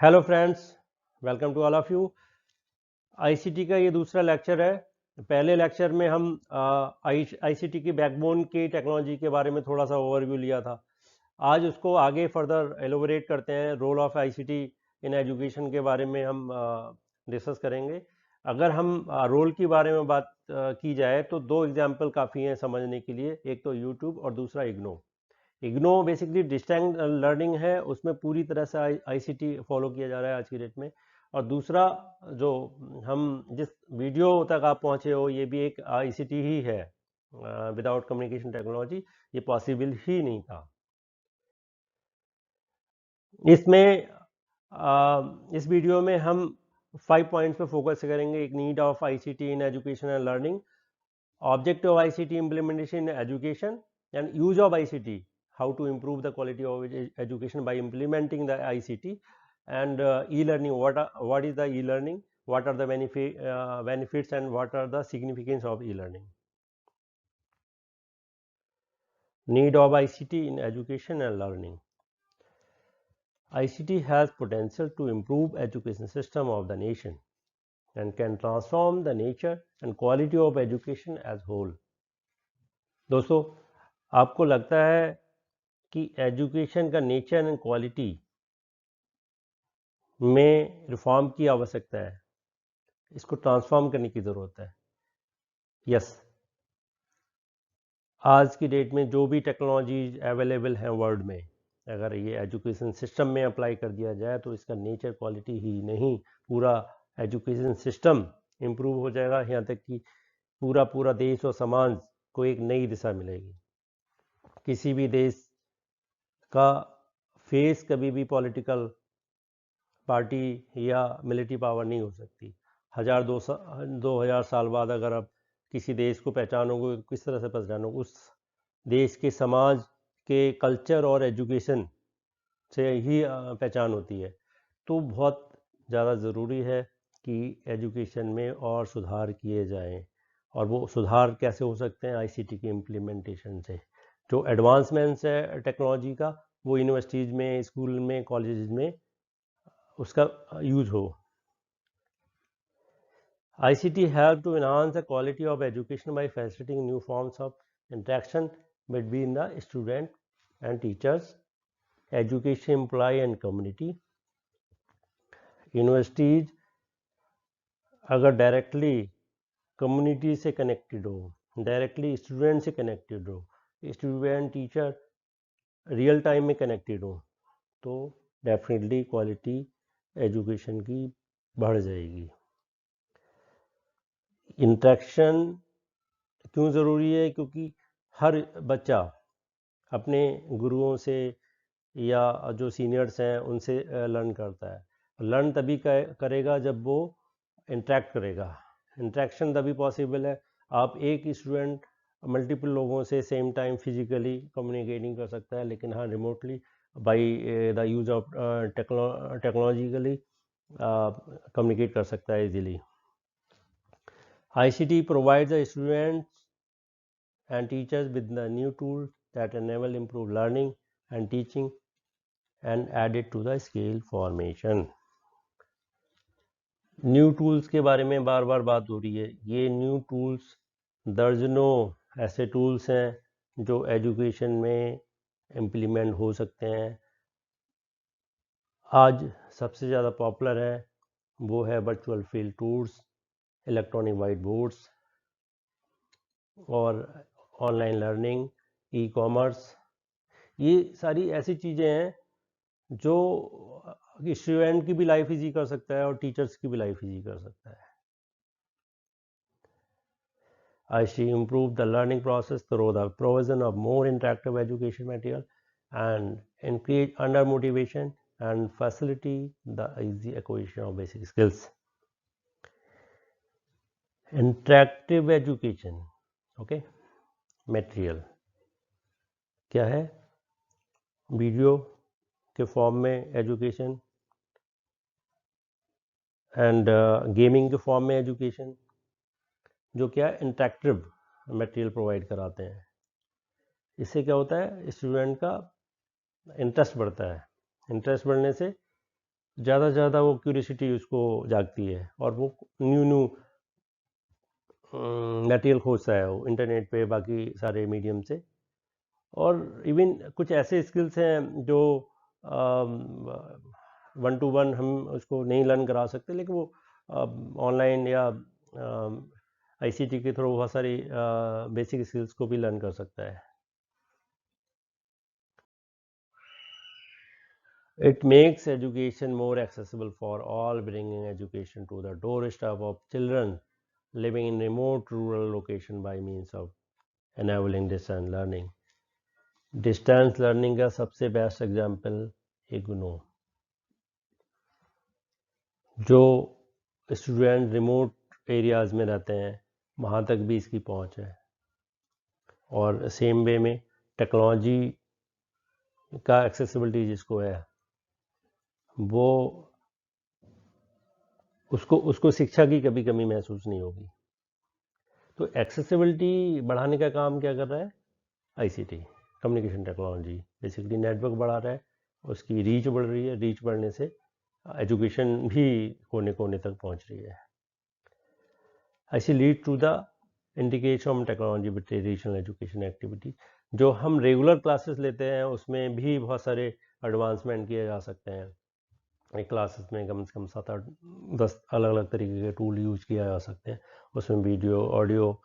Hello friends, welcome to all of you. ICT का ये दूसरा लेक्चर है। पहले लेक्चर में हम आईसीटी की बैकबोन की टेक्नोलॉजी के बारे में थोड़ा सा ओवरव्यू लिया था। आज उसको आगे फर्दर एलोबरेट करते हैं। Role of ICT in education के बारे में हम डिस्कस करेंगे। अगर हम रोल के बारे में बात की जाए तो दो एग्जाम्पल काफ़ी हैं समझने के लिए। एक तो यूट्यूब और दूसरा IGNOU. IGNOU basically distance learning है, उसमें पूरी तरह से आईसीटी फॉलो किया जा रहा है आज की डेट में। और दूसरा जो हम जिस वीडियो तक आप पहुंचे हो, ये भी एक आईसीटी ही है। विदाउट कम्युनिकेशन टेक्नोलॉजी ये पॉसिबल ही नहीं था। इसमें इस वीडियो में हम 5 पॉइंट्स पे फोकस करेंगे। एक, need of ICT in education and learning, objective of ICT implementation in education, and use of ICT, how to improve the quality of education by implementing the ICT, and e-learning, what is the e-learning, what are the benefits and what are the significance of e-learning. Need of ICT in education and learning. ICT has potential to improve education system of the nation and can transform the nature and quality of education as whole. दोस्तों, आपको लगता है कि education का nature and quality में reform की आवश्यकता है, इसको ट्रांसफॉर्म करने की ज़रूरत है? यस। आज की डेट में जो भी टेक्नोलॉजीज अवेलेबल हैं वर्ल्ड में, अगर ये एजुकेशन सिस्टम में अप्लाई कर दिया जाए तो इसका नेचर क्वालिटी ही नहीं, पूरा एजुकेशन सिस्टम इम्प्रूव हो जाएगा। यहाँ तक कि पूरा पूरा देश और समाज को एक नई दिशा मिलेगी। किसी भी देश का फेस कभी भी पॉलिटिकल पार्टी या मिलिट्री पावर नहीं हो सकती। 2000 साल बाद अगर आप किसी देश को पहचानोगे तो किस तरह से पहचानोगे? उस देश के समाज के कल्चर और एजुकेशन से ही पहचान होती है। तो बहुत ज़्यादा ज़रूरी है कि एजुकेशन में और सुधार किए जाएं। और वो सुधार कैसे हो सकते हैं? आईसीटी के इम्प्लीमेंटेशन से। जो एडवांसमेंट्स है टेक्नोलॉजी का, वो यूनिवर्सिटीज़ में, स्कूल में, कॉलेज में उसका यूज हो। ICT help to enhance the quality of education by facilitating new forms of interaction between the student and teachers, education employee and community. Universities अगर डायरेक्टली कम्युनिटी से connected हो, directly student से connected हो, student teacher real time में connected हो, तो definitely quality education की बढ़ जाएगी। इंटरेक्शन क्यों ज़रूरी है? क्योंकि हर बच्चा अपने गुरुओं से या जो सीनियर्स हैं उनसे लर्न करता है। लर्न तभी करेगा जब वो इंटरेक्ट करेगा। इंटरेक्शन तभी पॉसिबल है। आप एक स्टूडेंट मल्टीपल लोगों से सेम टाइम फिजिकली कम्युनिकेटिंग कर सकता है, लेकिन हाँ remotely by the use of technologically communicate कर सकता है easily. ICT provides the students and teachers with the new tools that enable improved learning and teaching and add it to the skill formation. New tools के बारे में बार बार बात हो रही है। ये न्यू टूल्स, दर्जनों ऐसे टूल्स हैं जो एजुकेशन में इम्प्लीमेंट हो सकते हैं। आज सबसे ज़्यादा पॉपुलर है वो है virtual field tours, electronic white boards और ऑनलाइन लर्निंग, ई कॉमर्स। ये सारी ऐसी चीज़ें हैं जो स्टूडेंट की भी लाइफ इजी कर सकता है और टीचर्स की भी लाइफ इजी कर सकता है। ICT improve the learning process through the provision of more interactive education material and increase under motivation and facility the easy acquisition of basic skills. Interactive education, okay, material क्या है? Video के form में education and gaming के form में education, जो क्या interactive material provide कराते हैं। इससे क्या होता है? स्टूडेंट का इंटरेस्ट बढ़ता है। इंटरेस्ट बढ़ने से ज़्यादा से ज़्यादा वो क्यूरियोसिटी उसको जागती है और वो न्यू न्यू मटेरियल खोजता है वो इंटरनेट पे बाकी सारे मीडियम से। और इवन कुछ ऐसे स्किल्स हैं जो वन टू वन हम उसको नहीं लर्न करा सकते, लेकिन वो ऑनलाइन या आईसीटी के थ्रू बहुत सारी बेसिक स्किल्स को भी लर्न कर सकता है। It makes education more accessible for all, bringing education to the doorstep of children living in remote rural location by means of enabling distance learning. Distance learning का सबसे best example IGNOU. जो student remote areas में रहते हैं वहाँ तक भी इसकी पहुँच है। और सेम वे में टेक्नोलॉजी का एक्सेसिबिलिटी जिसको है वो उसको उसको शिक्षा की कभी कमी महसूस नहीं होगी। तो एक्सेसिबिलिटी बढ़ाने का काम क्या कर रहा है ICT, communication technology. Basically network बढ़ा रहा है, उसकी रीच बढ़ रही है, रीच बढ़ने से एजुकेशन भी कोने कोने तक पहुंच रही है। ऐसी lead to the integration technology with traditional education activity. जो हम रेगुलर क्लासेस लेते हैं उसमें भी बहुत सारे एडवांसमेंट किए जा सकते हैं। एक क्लासेस में कम से कम 7-8-10 अलग अलग तरीके के टूल यूज किया जा सकते हैं। उसमें वीडियो, ऑडियो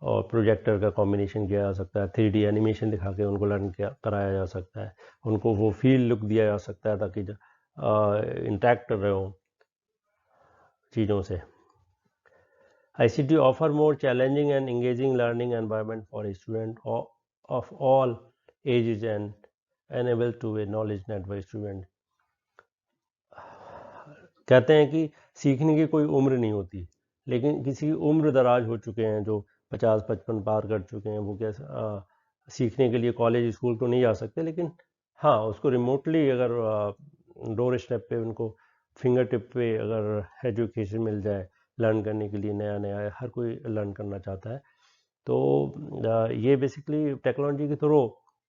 और प्रोजेक्टर का कॉम्बिनेशन किया जा सकता है। 3D एनिमेशन दिखा के उनको लर्न कराया जा सकता है। उनको वो फील लुक दिया जा सकता है ताकि इंटरेक्ट कर रहे हो चीज़ों से। ICT offer more challenging and engaging learning environment for a student of all ages and enable to a knowledge network student। कहते हैं कि सीखने की कोई उम्र नहीं होती, लेकिन किसी की उम्र दराज हो चुके हैं जो 50-55 पार कर चुके हैं, वो क्या सीखने के लिए कॉलेज स्कूल तो नहीं जा सकते, लेकिन हाँ उसको रिमोटली अगर डोर स्टेप पे उनको फिंगर टिप पे अगर एजुकेशन मिल जाए लर्न करने के लिए, नया नया हर कोई लर्न करना चाहता है, तो ये बेसिकली टेक्नोलॉजी के थ्रू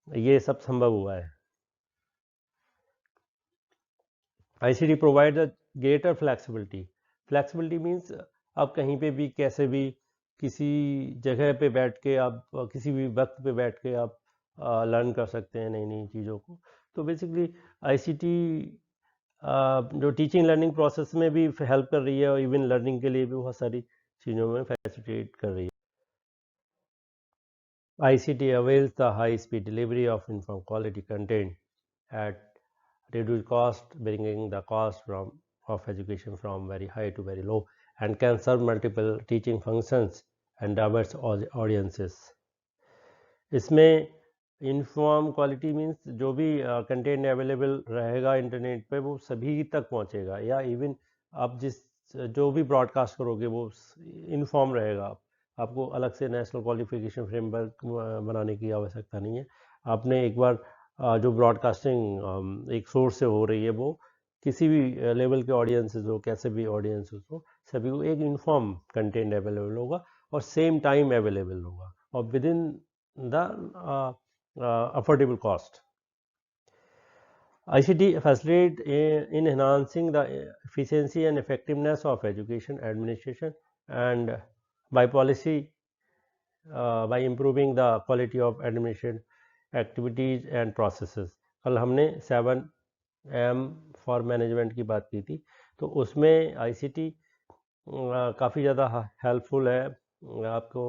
ये सब संभव हुआ है। ICT provides a greater flexibility. Flexibility means आप कहीं पे भी कैसे भी किसी जगह पे बैठ के आप किसी भी वक्त पे बैठ के आप लर्न कर सकते हैं नई नई चीज़ों को। तो बेसिकली ICT जो टीचिंग लर्निंग प्रोसेस में भी हेल्प कर रही है और इवन लर्निंग के लिए भी बहुत सारी चीज़ों में फैसिलिटेट कर रही है। ICT avails the high speed delivery of uniform quality content at reduce cost, bringing the cost of education from very high to very low, and can serve multiple teaching functions and diverse audiences। इसमें uniform quality means जो भी content available रहेगा internet पे वो सभी तक पहुंचेगा, या इवन आप जिस जो भी ब्रॉडकास्ट करोगे वो यूनिफॉर्म रहेगा। आपको अलग से नेशनल क्वालिफिकेशन फ्रेमवर्क बनाने की आवश्यकता नहीं है। आपने एक बार जो ब्रॉडकास्टिंग एक सोर्स से हो रही है वो किसी भी लेवल के ऑडियंसेस हो, कैसे भी ऑडियंसेस हो, सभी को एक यूनिफॉर्म कंटेंट अवेलेबल होगा और सेम टाइम अवेलेबल होगा और with in the affordable cost। ICT facilitate in enhancing the efficiency and effectiveness of education administration and by policy by improving the quality of administration activities and processes। कल हमने 7M for management की बात की थी, तो उसमें ICT काफ़ी ज़्यादा हेल्पफुल है आपको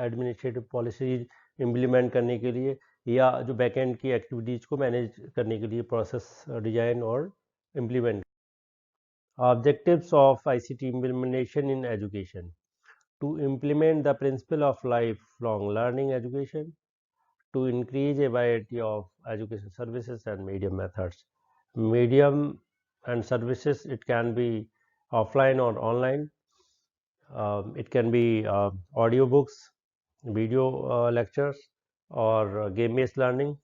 एडमिनिस्ट्रेटिव पॉलिसीज इम्प्लीमेंट करने के लिए या जो बैकएंड की एक्टिविटीज़ को मैनेज करने के लिए प्रोसेस डिजाइन और implement. Objectives of ICT implementation in education: to implement the principle of life long learning education, to increase a variety of education services and medium methods. Medium and services, it can be offline or online. It can be audio books, video lectures, or game-based learning.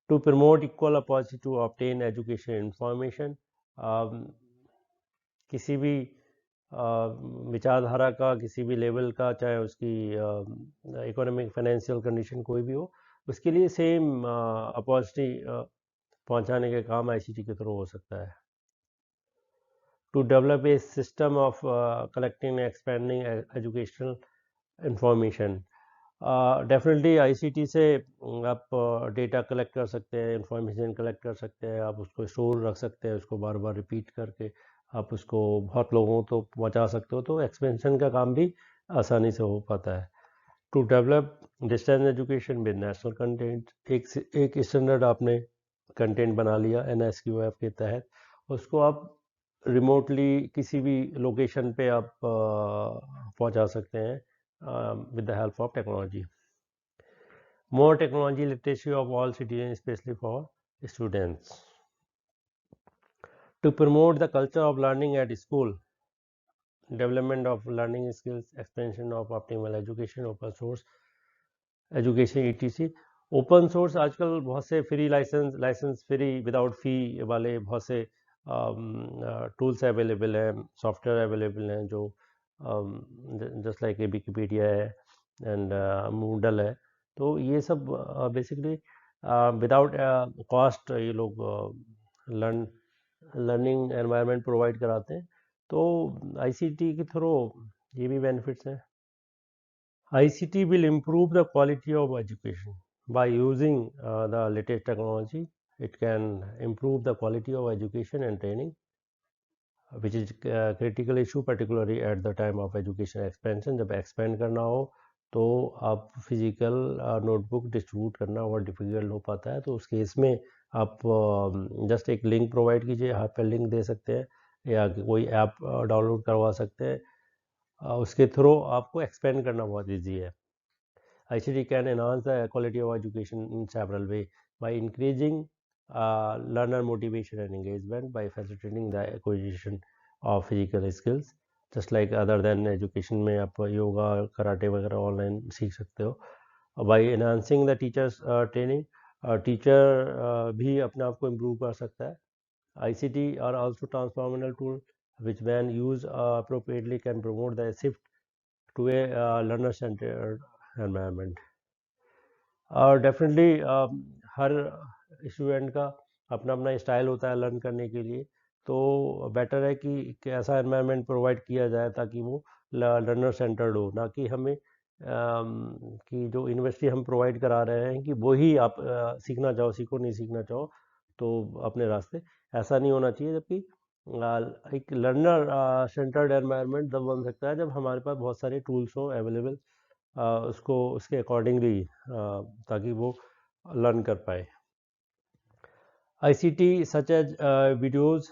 To promote equal opportunity to obtain education information, किसी भी विचारधारा का, किसी भी level का, चाहे उसकी economic financial condition कोई भी हो, उसके लिए सेम अपॉर्चुनिटी पहुंचाने का काम आईसीटी के थ्रू हो सकता है। To develop a system of collecting expending educational information, definitely ICT से आप डेटा कलेक्ट कर सकते हैं, इंफॉर्मेशन कलेक्ट कर सकते हैं, आप उसको स्टोर रख सकते हैं, उसको बार बार रिपीट करके आप उसको बहुत लोगों तो पहुंचा सकते हो, तो एक्सपेंशन का काम भी आसानी से हो पाता है। To develop distance education with national content, एक स्टैंडर्ड आपने कंटेंट बना लिया NSQF के तहत, उसको आप रिमोटली किसी भी लोकेशन पे आप पहुंचा सकते हैं with the help of technology. More technology literacy of all citizens, especially for students. To promote the culture of learning at school, development of learning skills, expansion of optimal education, open source education etc. Open source आजकल बहुत से free licence free without फी वाले बहुत से tools available हैं, software available हैं, जो just like Wikipedia है एंड मूडल है, तो ये सब बेसिकली विदाउट कॉस्ट ये लोग लर्निंग एनवायरनमेंट प्रोवाइड कराते हैं, तो आईसीटी के थ्रू ये भी बेनिफिट्स हैं। ICT will improve the quality of education by using the latest technology. It can improve the quality of education and training, which is a critical issue, particularly at the time of education expansion. जब expand करना हो तो आप physical notebook distribute करना और difficult हो पाता है, तो उस केस में आप जस्ट एक लिंक प्रोवाइड कीजिए, हाइपर लिंक दे सकते हैं या कोई ऐप डाउनलोड करवा सकते हैं, उसके थ्रू आपको एक्सपेंड करना बहुत ईजी है। ICT can enhance the quality of education in several ways by increasing learner motivation and engagement, by facilitating the acquisition of physical skills, just like other than education में आप yoga karate वगैरह online सीख सकते हो, by enhancing the teachers training, teacher भी अपने आप को इम्प्रूव कर सकता है। ICT are also transformational tool which when used appropriately can promote the shift to a learner centered environment. और डेफिनेटली हर स्टूडेंट का अपना अपना स्टाइल होता है लर्न करने के लिए, तो बेटर है कि ऐसा एनवायरनमेंट प्रोवाइड किया जाए ताकि वो लर्नर सेंटर्ड हो, ना कि हमें कि जो यूनिवर्सिटी हम प्रोवाइड करा रहे हैं कि वो ही आप सीखना चाहो सीखो, नहीं सीखना चाहो तो अपने रास्ते, ऐसा नहीं होना चाहिए। जबकि एक लर्नर सेंटर्ड एनवायरनमेंट तब बन सकता है जब हमारे पास बहुत सारे टूल्स हो अवेलेबल, उसको उसके अकॉर्डिंगली ताकि वो लर्न कर पाए। ICT such as videos,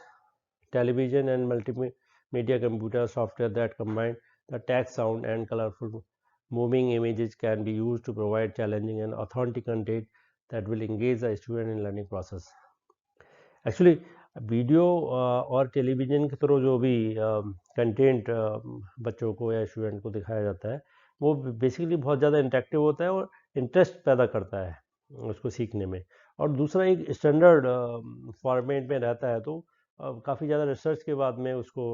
television and multimedia computer software that combine the text, sound and colorful moving images can be used to provide challenging and authentic content that will engage the student in learning process. Actually video और television के through जो भी content बच्चों को या student को दिखाया जाता है वो बेसिकली बहुत ज़्यादा इंटरेक्टिव होता है और इंटरेस्ट पैदा करता है उसको सीखने में, और दूसरा एक स्टैंडर्ड फॉर्मेट में रहता है, तो काफ़ी ज़्यादा रिसर्च के बाद में उसको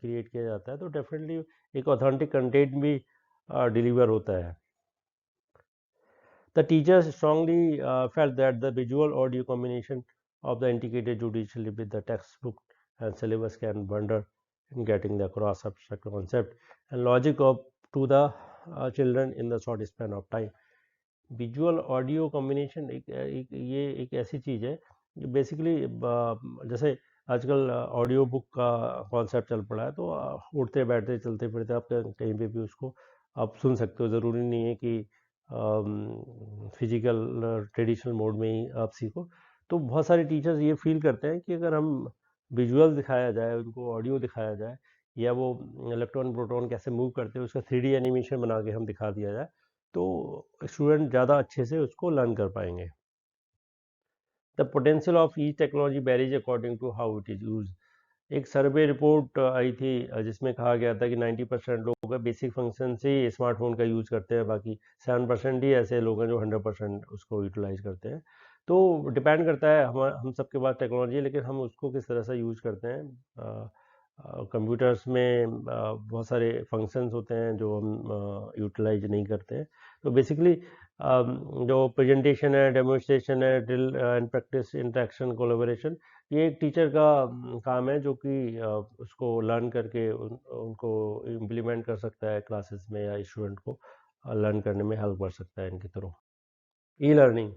क्रिएट किया जाता है, तो डेफिनेटली एक ऑथेंटिक कंटेंट भी डिलीवर होता है। The teachers strongly felt that the visual audio combination of the integrated judicially with the textbook and syllabus can wonder in getting the across abstract concept and logic of to the children in the short span of time. Visual audio combination ये एक ऐसी चीज़ है जो basically जैसे आजकल audio book का concept चल पड़ा है, तो उठते बैठते चलते फिरते आप कहीं पे भी उसको आप सुन सकते हो, ज़रूरी नहीं है कि फिजिकल ट्रेडिशनल मोड में ही आप सीखो। तो बहुत सारे टीचर्स ये फील करते हैं कि अगर हम विजुअल दिखाया जाए, उनको ऑडियो दिखाया जाए, या वो इलेक्ट्रॉन प्रोटॉन कैसे मूव करते हैं उसका 3D एनिमेशन बना के हम दिखा दिया जाए, तो स्टूडेंट ज़्यादा अच्छे से उसको लर्न कर पाएंगे। The potential of each technology varies according to how it is use. एक सर्वे रिपोर्ट आई थी जिसमें कहा गया था कि 90% लोग बेसिक फंक्शन से ही स्मार्टफोन का यूज़ करते हैं, बाकी 7% ही ऐसे लोग हैं जो 100% उसको यूटिलाइज करते हैं। तो डिपेंड करता है हम सबके पास टेक्नोलॉजी है, लेकिन हम उसको किस तरह से यूज़ करते हैं। कंप्यूटर्स में बहुत सारे फंक्शंस होते हैं जो हम यूटिलाइज नहीं करते हैं, तो बेसिकली जो प्रेजेंटेशन है, डेमोन्स्ट्रेशन है, drill and practice, interaction, collaboration, ये एक टीचर का काम है जो कि उसको लर्न करके उनको इम्प्लीमेंट कर सकता है क्लासेस में, या स्टूडेंट को लर्न करने में हेल्प कर सकता है इनके through. E-learning.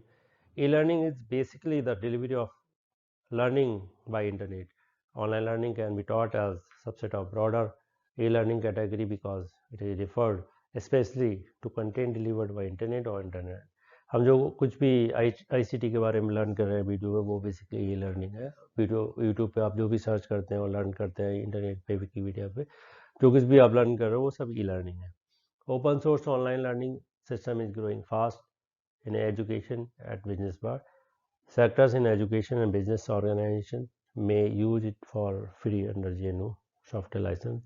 E-learning is basically the delivery of learning by internet. Online learning can be taught as subset of broader e-learning category because it is referred especially to content delivered by internet or internet. हम जो कुछ भी ICT के बारे में learn कर रहे हैं वीडियो में, वो बेसिकली ई लर्निंग है। वीडियो यूट्यूब पे आप जो भी सर्च करते हैं और लर्न करते हैं, इंटरनेट पे, विकीपीडिया पे जो कुछ भी आप लर्न कर रहे हो, वो सब ई लर्निंग है। Open source online learning system is growing fast in education at business bar. Sectors in education and business organization may use it for free under GNU software licence.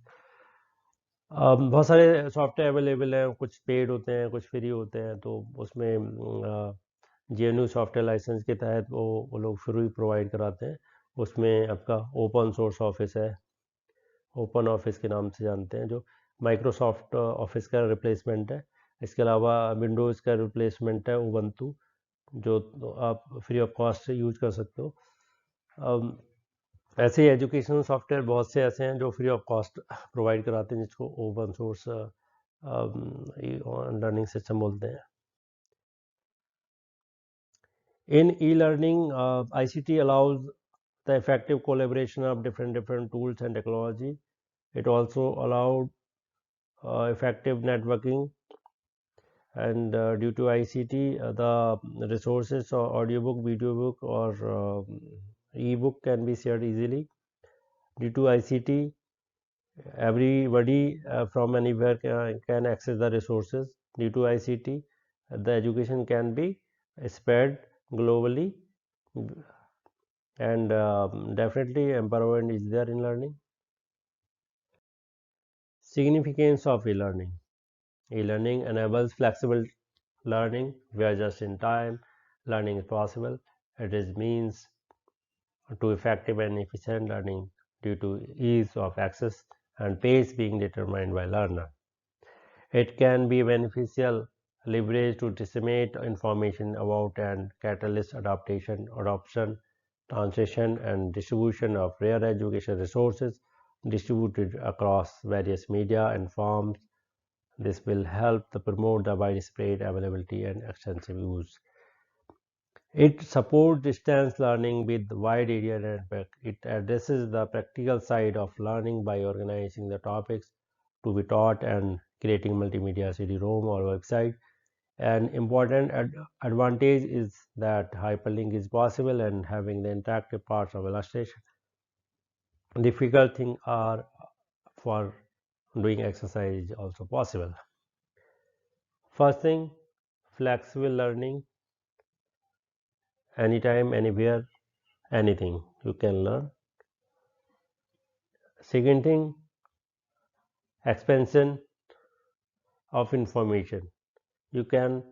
बहुत सारे software available हैं, कुछ paid होते हैं, कुछ free होते हैं, तो उसमें GNU सॉफ्टवेयर लाइसेंस के तहत वो लोग फ्री प्रोवाइड कराते हैं। उसमें आपका ओपन सोर्स ऑफिस है, ओपन ऑफिस के नाम से जानते हैं, जो माइक्रोसॉफ्ट ऑफिस का रिप्लेसमेंट है। इसके अलावा विंडोज़ का रिप्लेसमेंट है उबंटू, जो आप फ्री ऑफ कॉस्ट से यूज कर सकते हो। ऐसे ही एजुकेशनल सॉफ्टवेयर बहुत से ऐसे हैं जो फ्री ऑफ कॉस्ट प्रोवाइड कराते हैं, जिसको ओपन सोर्स लर्निंग सिस्टम बोलते हैं। In e learning, ICT allows the effective collaboration of different tools and technology. It also allowed effective networking, and due to ICT, the resources or audiobook, video book, or ebook can be shared easily. Due to ICT, everybody from anywhere can access the resources. Due to ICT, the education can be spread globally, and definitely empowerment is there in learning. Significance of e-learning. E-learning enables flexible learning where just in time learning is possible. It is means to effective and efficient learning due to ease of access and pace being determined by learner. It can be beneficial leverage to disseminate information about and catalyst adoption, translation, and distribution of rare education resources distributed across various media and forms. This will help to promote the widespread availability and extensive use. It supports distance learning with wide area network. It addresses the practical side of learning by organizing the topics to be taught and creating multimedia CD-ROM or website. An important advantage is that hyperlink is possible and having the interactive parts of illustration. Difficult things are for doing exercise is also possible. First thing, flexible learning. Anytime, anywhere, anything you can learn. Second thing, expansion of information. You can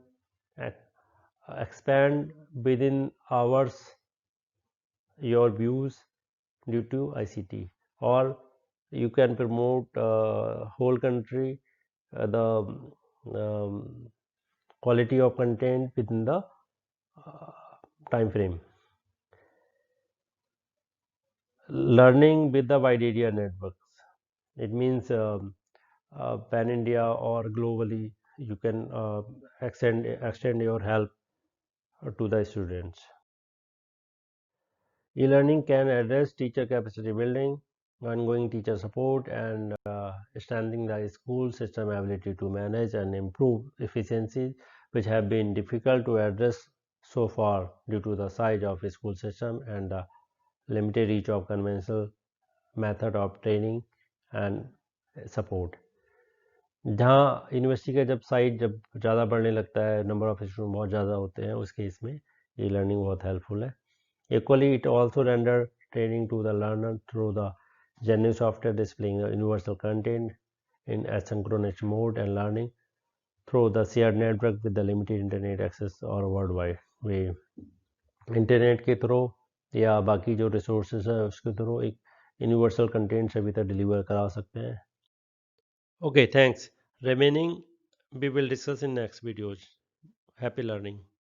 expand within hours your views due to ICT, or you can promote whole country the quality of content within the time frame. Learning with the wide area networks. It means pan India or globally, you can extend your help to the students. E-learning can address teacher capacity building, ongoing teacher support, and strengthening the school system ability to manage and improve efficiencies, which have been difficult to address so far due to the size of the school system and the limited reach of conventional method of training and support. जहाँ university का जब size जब ज़्यादा बढ़ने लगता है, number of student बहुत ज़्यादा होते हैं, उस केस में ये लर्निंग बहुत हेल्पफुल है. Equally, it also render training to the learner through the GNU software displaying the universal content in asynchronous mode and learning through the shared network with the limited internet access or worldwide way. Internet के through या बाकी जो resources है उसके through एक universal content सभी तक deliver करा सकते हैं. Okay, thanks. Remaining we will discuss in next videos. Happy learning.